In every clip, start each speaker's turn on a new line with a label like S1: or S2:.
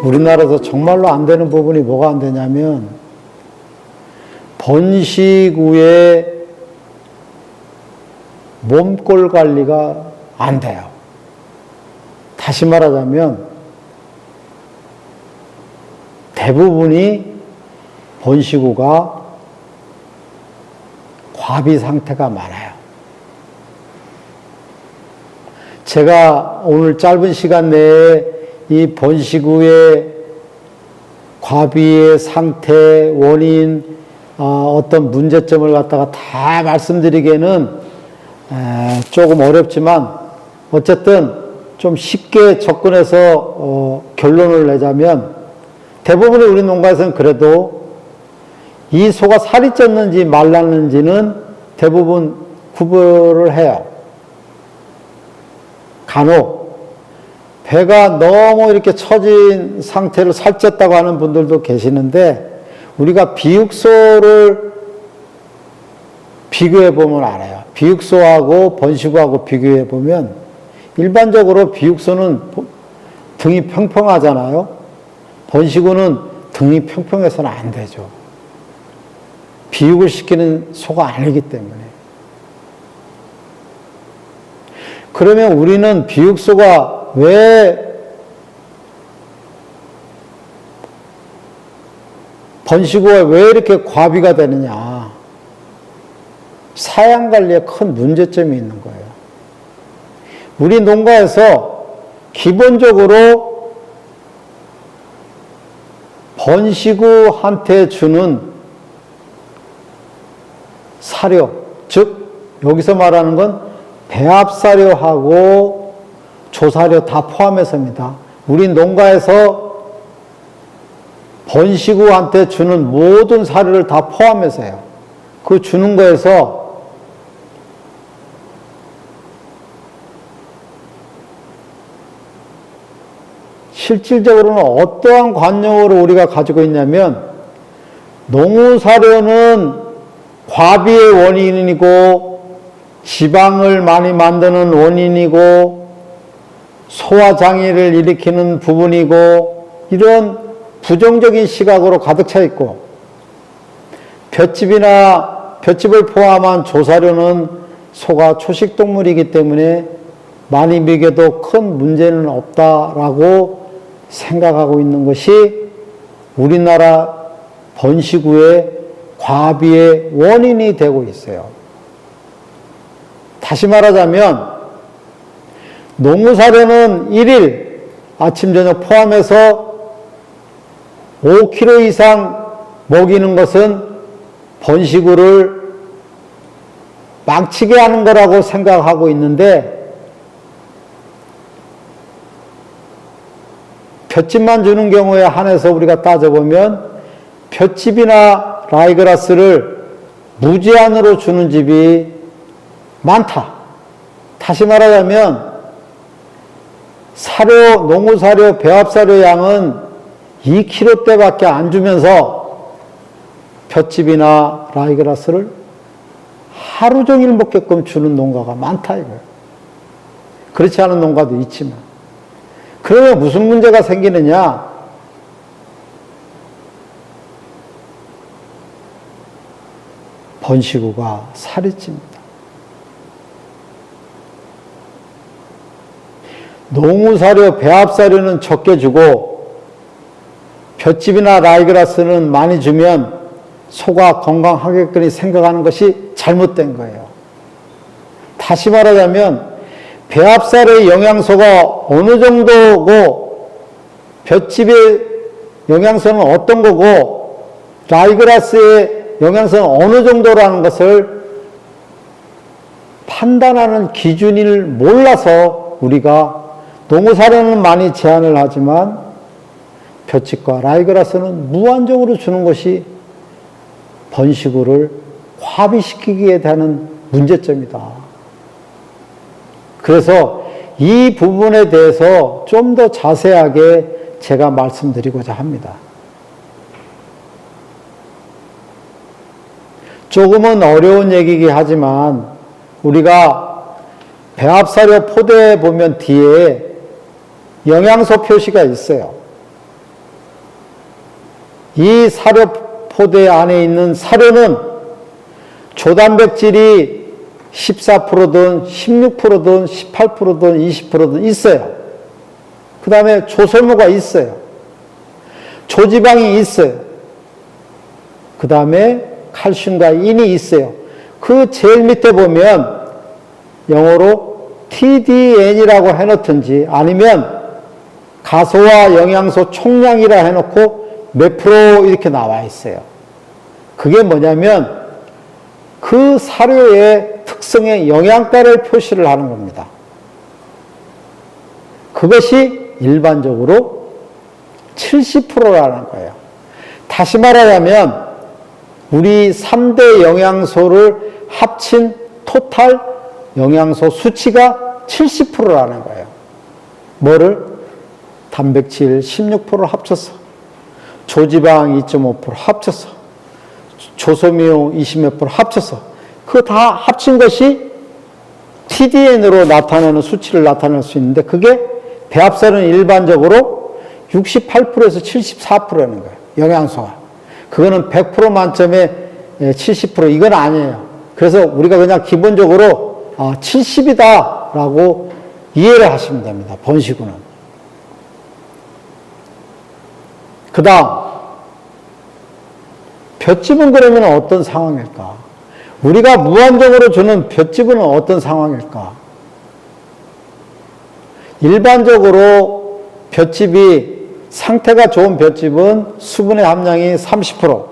S1: 우리나라에서 정말로 안 되는 부분이 뭐가 안 되냐면 번식 후에 몸골 관리가 안 돼요. 다시 말하자면 대부분이 번식 후가 과비 상태가 많아요. 제가 오늘 짧은 시간 내에 이 번식 후의 과비의 상태, 원인, 어떤 문제점을 갖다가 다 말씀드리기에는 조금 어렵지만 어쨌든 좀 쉽게 접근해서 결론을 내자면 대부분의 우리 농가에서는 그래도 이 소가 살이 쪘는지 말랐는지는 대부분 구별을 해요. 간혹 배가 너무 이렇게 처진 상태로 살쪘다고 하는 분들도 계시는데 우리가 비육소를 비교해 보면 알아요. 비육소하고 번식후하고 비교해 보면 일반적으로 비육소는 등이 평평하잖아요. 번식후는 등이 평평해서는 안 되죠. 비육을 시키는 소가 아니기 때문에. 그러면 우리는 비육소가 왜 번식후가 왜 이렇게 과비가 되느냐? 사양 관리에 큰 문제점이 있는 거예요. 우리 농가에서 기본적으로 번식후한테 주는 사료, 즉 여기서 말하는 건 배합사료하고 조사료 다 포함해서입니다. 우리 농가에서 번식후한테 주는 모든 사료를 다 포함해서요. 그 주는 거에서 실질적으로는 어떠한 관념으로 우리가 가지고 있냐면 농우사료는 과비의 원인이고 지방을 많이 만드는 원인이고 소화장애를 일으키는 부분이고 이런 부정적인 시각으로 가득 차 있고 볏짚을 포함한 조사료는 소가 초식동물이기 때문에 많이 먹여도 큰 문제는 없다라고 생각하고 있는 것이 우리나라 번식후의 과비의 원인이 되고 있어요. 다시 말하자면 농우사료는 1일 아침 저녁 포함해서 5kg 이상 먹이는 것은 번식후를 망치게 하는 거라고 생각하고 있는데 볏짚만 주는 경우에 한해서 우리가 따져보면 볏짚이나 라이그라스를 무제한으로 주는 집이 많다. 다시 말하자면 사료, 농우사료, 배합사료 양은 2kg대밖에 안 주면서 볏짚이나 라이그라스를 하루 종일 먹게끔 주는 농가가 많다 이거예요. 그렇지 않은 농가도 있지만. 그러면 무슨 문제가 생기느냐? 번식후가 살이 찝니다. 농우사료, 배합사료는 적게 주고 볏짚이나 라이그라스는 많이 주면 소가 건강하겠거니 생각하는 것이 잘못된 거예요. 다시 말하자면 배합사료의 영양소가 어느 정도고 볏짚의 영양소는 어떤 거고 라이그라스의 영양소는 어느 정도라는 것을 판단하는 기준을 몰라서 우리가 농우사료는 많이 제한을 하지만 볏짚과 라이그라스는 무한정으로 주는 것이 번식후를 과비시키게 되는 문제점이다. 그래서 이 부분에 대해서 좀 더 자세하게 제가 말씀드리고자 합니다. 조금은 어려운 얘기이긴 하지만 우리가 배합사료 포대에 보면 뒤에 영양소 표시가 있어요. 이 사료 포대 안에 있는 사료는 조단백질이 14%든 16%든 18%든 20%든 있어요. 그 다음에 조설모가 있어요. 조지방이 있어요. 그 다음에 칼슘과 인이 있어요. 그 제일 밑에 보면 영어로 TDN이라고 해놓든지 아니면 가소화 영양소 총량이라 해놓고 몇 프로 이렇게 나와 있어요. 그게 뭐냐면 그 사료의 특성의 영양가를 표시를 하는 겁니다. 그것이 일반적으로 70%라는 거예요. 다시 말하자면 우리 3대 영양소를 합친 토탈 영양소 수치가 70%라는 거예요. 뭐를? 단백질 16%를 합쳐서, 조지방 2.5% 합쳐서, 조소미용 20몇 % 합쳐서, 그거 다 합친 것이 TDN으로 나타내는 수치를 나타낼 수 있는데, 그게 배합사료는 일반적으로 68%에서 74%라는 거예요. 영양소가. 그거는 100% 만점에 70% 이건 아니에요. 그래서 우리가 그냥 기본적으로 70이다 라고 이해를 하시면 됩니다. 번식구는. 그 다음 볏짚은 그러면 어떤 상황일까? 우리가 무한정으로 주는 볏짚은 어떤 상황일까? 일반적으로 볏짚이 상태가 좋은 볏짚은 수분의 함량이 30%,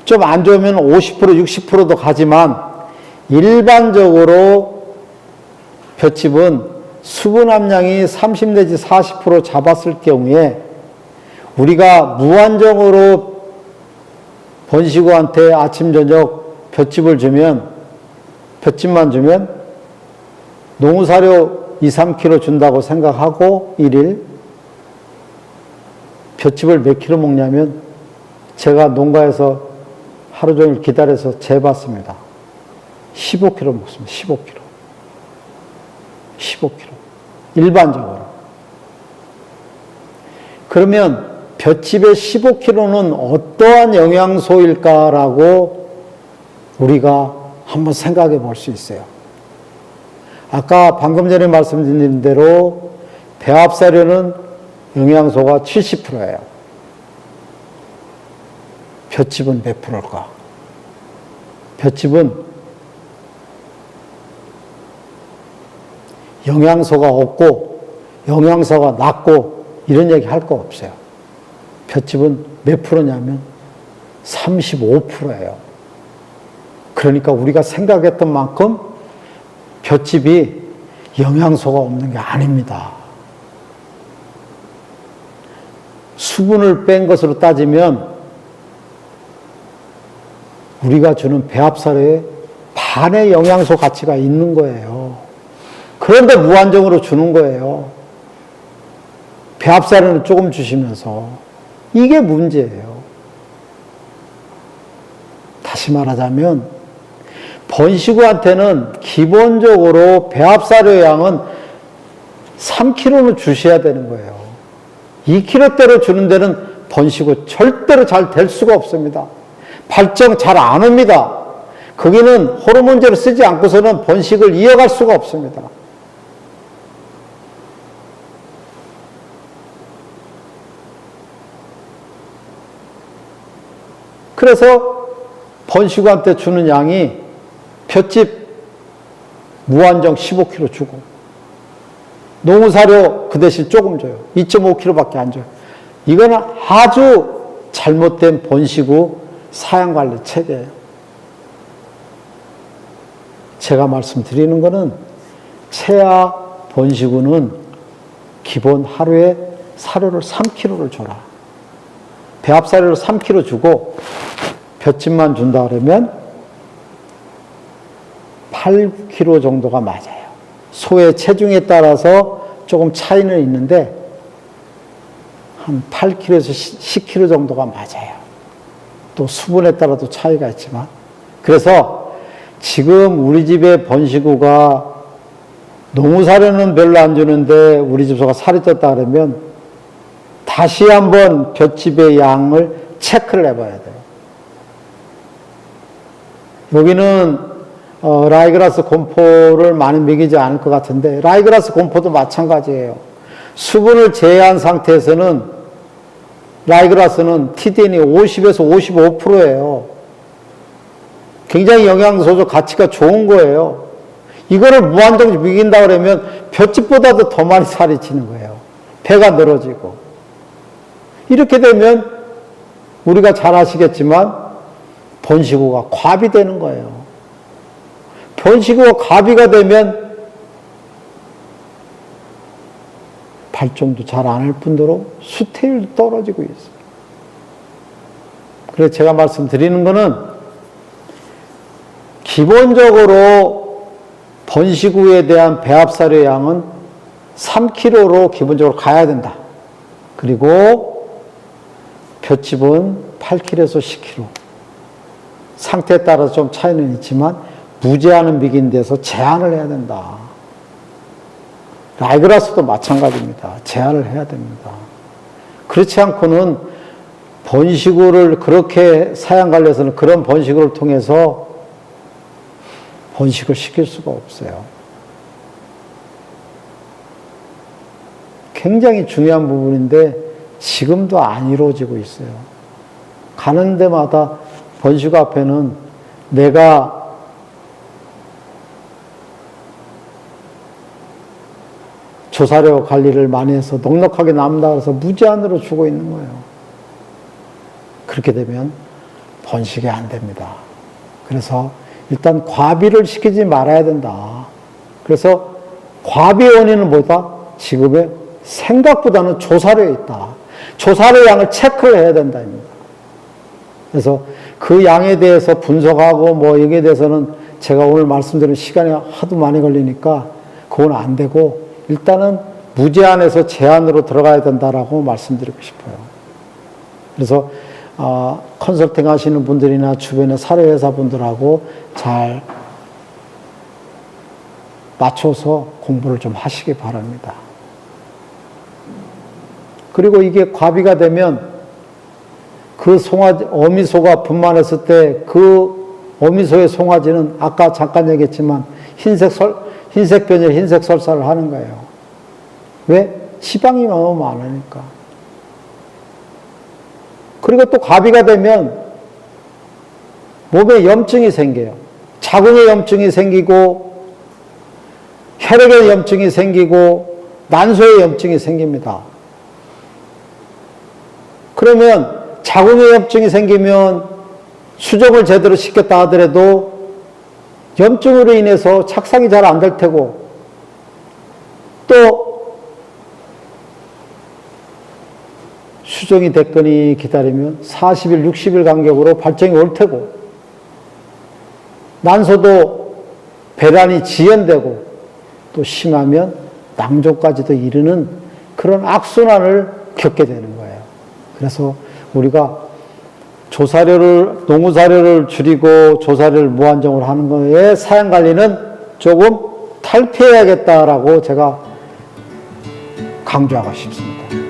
S1: 좀 안 좋으면 50%, 60%도 가지만 일반적으로 볏짚은 수분 함량이 30 내지 40% 잡았을 경우에 우리가 무한정으로 번식구한테 아침, 저녁 볏짚을 주면, 볏짚만 주면 농사료 2, 3kg 준다고 생각하고 1일 볏짚을 몇 킬로 먹냐면 제가 농가에서 하루 종일 기다려서 재봤습니다. 15kg 먹습니다. 15kg. 15kg. 일반적으로. 그러면 볏짚의 15kg는 어떠한 영양소일까라고 우리가 한번 생각해 볼 수 있어요. 아까 방금 전에 말씀드린 대로 배합사료는 영양소가 70%예요. 볏짚은 몇 프로일까? 볏짚은 영양소가 없고 영양소가 낮고 이런 얘기 할 거 없어요. 볏짚은 몇 프로냐면 35%예요. 그러니까 우리가 생각했던 만큼 볏짚이 영양소가 없는 게 아닙니다. 수분을 뺀 것으로 따지면 우리가 주는 배합사료에 반의 영양소 가치가 있는 거예요. 그런데 무한정으로 주는 거예요. 배합사료는 조금 주시면서. 이게 문제예요. 다시 말하자면 번식구한테는 기본적으로 배합사료 양은 3kg는 주셔야 되는 거예요. 2kg대로 주는 데는 번식구 절대로 잘 될 수가 없습니다. 발정 잘 안 옵니다. 거기는 호르몬제를 쓰지 않고서는 번식을 이어갈 수가 없습니다. 그래서 번식구한테 주는 양이 볏짚 무한정 15kg 주고 농사료 그 대신 조금 줘요. 2.5kg밖에 안 줘요. 이거는 아주 잘못된 번식구 사양관리 체계예요. 제가 말씀드리는 거는 체아 번식구는 기본 하루에 사료를 3kg를 줘라. 배합사료를 3kg 주고 볏짚만 준다 그러면 8kg 정도가 맞아요. 소의 체중에 따라서 조금 차이는 있는데 한 8kg에서 10kg 정도가 맞아요. 또 수분에 따라도 차이가 있지만. 그래서 지금 우리 집의 번식구가 농사료는 별로 안 주는데 우리 집소가 살이 쪘다 그러면 다시 한번 볏짚의 양을 체크를 해봐야 돼요. 여기는 라이그라스 곰포를 많이 먹이지 않을 것 같은데 라이그라스 곰포도 마찬가지예요. 수분을 제외한 상태에서는 라이그라스는 TDN이 50에서 55%예요. 굉장히 영양소적 가치가 좋은 거예요. 이거를 무한정 먹인다 그러면 볏짚보다도 더 많이 살이 찌는 거예요. 배가 늘어지고. 이렇게 되면 우리가 잘 아시겠지만 번식우가 갑이 되는 거예요. 번식우가 갑이가 되면 발종도 잘 안 할 뿐더러 수태율도 떨어지고 있어요. 그래서 제가 말씀드리는 거는 기본적으로 번식우에 대한 배합사료 양은 3kg로 기본적으로 가야 된다. 그리고 볏짚은 8kg에서 10kg. 상태에 따라서 좀 차이는 있지만 무제한은 먹인 데서 제한을 해야 된다. 라이그라스도 마찬가지입니다. 제한을 해야 됩니다. 그렇지 않고는 번식우를 그렇게 사양관리에서는 그런 번식우를 통해서 번식을 시킬 수가 없어요. 굉장히 중요한 부분인데 지금도 안 이루어지고 있어요. 가는 데마다 번식우 앞에는 내가 조사료 관리를 많이 해서 넉넉하게 남다 그래서 무제한으로 주고 있는 거예요. 그렇게 되면 번식이 안 됩니다. 그래서 일단 과비를 시키지 말아야 된다. 그래서 과비의 원인은 뭐다? 지금의 생각보다는 조사료에 있다. 조사료 양을 체크를 해야 된다입니다. 그래서 그 양에 대해서 분석하고 뭐 여기에 대해서는 제가 오늘 말씀드린 시간이 하도 많이 걸리니까 그건 안 되고 일단은 무제한에서 제한으로 들어가야 된다라고 말씀드리고 싶어요. 그래서 컨설팅 하시는 분들이나 주변의 사료회사 분들하고 잘 맞춰서 공부를 좀 하시기 바랍니다. 그리고 이게 과비가 되면 그 송아지, 어미소가 분만했을 때 그 어미소의 송아지는 아까 잠깐 얘기했지만 흰색 변이를 흰색 설사를 하는 거예요. 왜? 지방이 너무 많으니까. 그리고 또 과비가 되면 몸에 염증이 생겨요. 자궁에 염증이 생기고 혈액에 염증이 생기고 난소에 염증이 생깁니다. 그러면 자궁에 염증이 생기면 수정을 제대로 시켰다 하더라도 염증으로 인해서 착상이 잘 안 될 테고 또 수정이 됐거니 기다리면 40일, 60일 간격으로 발정이 올 테고 난소도 배란이 지연되고 또 심하면 낭조까지도 이르는 그런 악순환을 겪게 되는 거예요. 그래서 우리가 농구사료를 줄이고 조사료를 무한정으로 하는 거에 사양관리는 조금 탈피해야겠다라고 제가 강조하고 싶습니다.